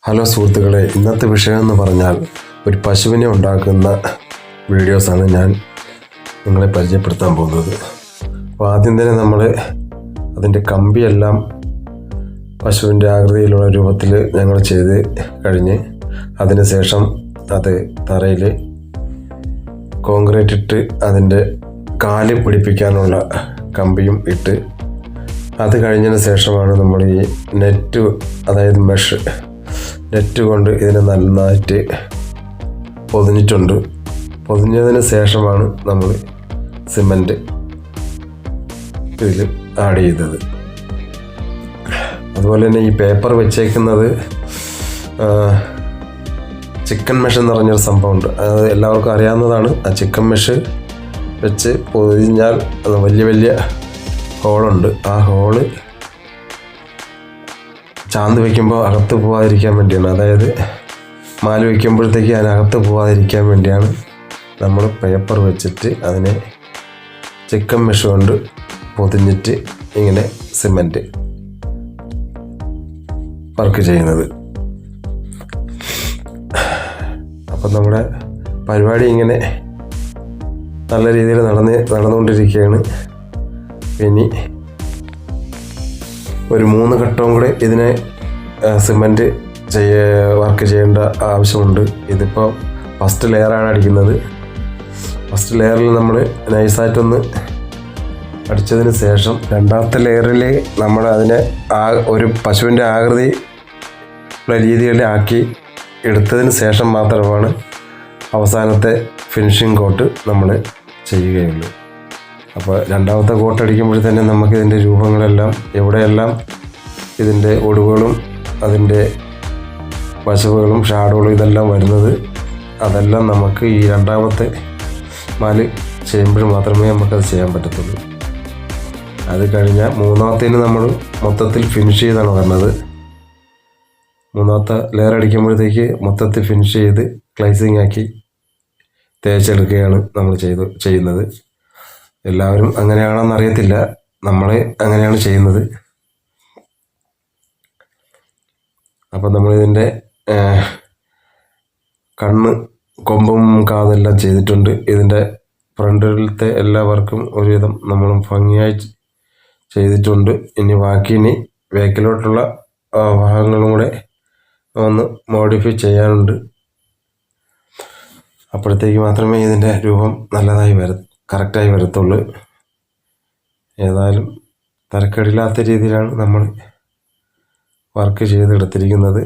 Hello സുഹൃത്തുക്കളെ, ഇന്നത്തെ വിഷയം എന്ന് പറഞ്ഞാൽ ഒരു പശുവിനെ ഉണ്ടാക്കുന്ന വീഡിയോസാണ് ഞാൻ നിങ്ങളെ പരിചയപ്പെടുത്താൻ പോകുന്നത്. അപ്പോൾ ആദ്യം തന്നെ നമ്മൾ അതിൻ്റെ കമ്പിയെല്ലാം പശുവിൻ്റെ ആകൃതിയിലുള്ള രൂപത്തിൽ ഞങ്ങൾ ചെയ്ത് കഴിഞ്ഞ് അതിനുശേഷം അത് തറയിൽ കോൺക്രീറ്റ് ഇട്ട് അതിൻ്റെ കാല് പിടിപ്പിക്കാനുള്ള കമ്പിയും ഇട്ട് അത് കഴിഞ്ഞതിന് ശേഷമാണ് നമ്മൾ ഈ നെറ്റ്, അതായത് നെറ്റ് കൊണ്ട് ഇതിനെ നന്നായിട്ട് പൊതിഞ്ഞിട്ടുണ്ട്. പൊതിഞ്ഞതിന് ശേഷമാണ് നമ്മൾ സിമൻറ്റ് ഇതിൽ ആഡ് ചെയ്തത്. അതുപോലെ തന്നെ ഈ പേപ്പർ വെച്ചേക്കുന്നത് ചിക്കൻ മെഷ് എന്ന് പറഞ്ഞൊരു സംഭവമുണ്ട്. അത് എല്ലാവർക്കും അറിയാവുന്നതാണ്. ആ ചിക്കൻ മെഷ് വെച്ച് പൊതിഞ്ഞാൽ അത് വലിയ ഹോളുണ്ട്. ആ ഹോള് ചാന്ത് വയ്ക്കുമ്പോൾ അകത്ത് പോകാതിരിക്കാൻ വേണ്ടിയാണ്, അതായത് മാല വയ്ക്കുമ്പോഴത്തേക്ക് അതിനകത്ത് പോകാതിരിക്കാൻ വേണ്ടിയാണ് നമ്മൾ പേപ്പർ വെച്ചിട്ട് അതിനെ ചിക്കൻ മെഷ് കൊണ്ട് പൊതിഞ്ഞിട്ട് ഇങ്ങനെ സിമൻറ്റ് വർക്ക് ചെയ്യുന്നത്. അപ്പം നമ്മുടെ പരിപാടി ഇങ്ങനെ നല്ല രീതിയിൽ നടന്നുകൊണ്ടിരിക്കുകയാണ്. ഇനി ഒരു 3 ഘട്ടവും കൂടെ ഇതിനെ സിമൻറ്റ് വർക്ക് ചെയ്യേണ്ട ആവശ്യമുണ്ട്. ഇതിപ്പോൾ ഫസ്റ്റ് ലെയറാണ് അടിക്കുന്നത്. ഫസ്റ്റ് ലെയറിൽ നമ്മൾ നൈസായിട്ടൊന്ന് അടിച്ചതിന് ശേഷം രണ്ടാമത്തെ ലെയറിൽ നമ്മൾ അതിനെ ഒരു പശുവിൻ്റെ ആകൃതി ഉള്ള രീതിയിൽ ആക്കി എടുത്തതിന് ശേഷം മാത്രമാണ് അവസാനത്തെ ഫിനിഷിംഗ് കോട്ട് നമ്മൾ ചെയ്യുകയുള്ളൂ. അപ്പോൾ രണ്ടാമത്തെ കോട്ട് അടിക്കുമ്പോൾ തന്നെ നമുക്കിതിൻ്റെ രൂപങ്ങളെല്ലാം, എവിടെയെല്ലാം ഇതിൻ്റെ ഒടിവുകളും അതിൻ്റെ വശവുകളും ഷാഡുകളും ഇതെല്ലാം വരുന്നത്, അതെല്ലാം നമുക്ക് ഈ രണ്ടാമത്തെ മാല് ചെയ്യുമ്പോൾ മാത്രമേ നമുക്കത് ചെയ്യാൻ പറ്റത്തുള്ളൂ. അത് കഴിഞ്ഞാൽ മൂന്നാമത്തേന് നമ്മൾ മൊത്തത്തിൽ ഫിനിഷ് ചെയ്താണ് വരുന്നത്. മൂന്നാമത്തെ ലെയർ അടിക്കുമ്പോഴത്തേക്ക് മൊത്തത്തിൽ ഫിനിഷ് ചെയ്ത് ക്ലൈസിങ് ആക്കി തേച്ചെടുക്കുകയാണ് നമ്മൾ ചെയ്യുന്നത്. എല്ലാവരും അങ്ങനെയാണെന്ന് അറിയത്തില്ല, നമ്മൾ അങ്ങനെയാണ് ചെയ്യുന്നത്. അപ്പം നമ്മളിതിൻ്റെ കണ്ണ്, കൊമ്പും കാതെല്ലാം ചെയ്തിട്ടുണ്ട്. ഇതിൻ്റെ ഫ്രണ്ടിലത്തെ എല്ലാ വർക്കും ഒരുവിധം നമ്മൾ ഭംഗിയായി ചെയ്തിട്ടുണ്ട്. ഇനി ബാക്കിലോട്ടുള്ള ഭാഗങ്ങളും കൂടെ ഒന്ന് മോഡിഫൈ ചെയ്യാനുണ്ട്. അപ്പോഴത്തേക്ക് മാത്രമേ ഇതിൻ്റെ രൂപം നല്ലതായി കറക്റ്റായി വരത്തുള്ളൂ. ഏതായാലും തരക്കേടില്ലാത്ത രീതിയിലാണ് നമ്മൾ വർക്ക് ചെയ്തെടുത്തിരിക്കുന്നത്.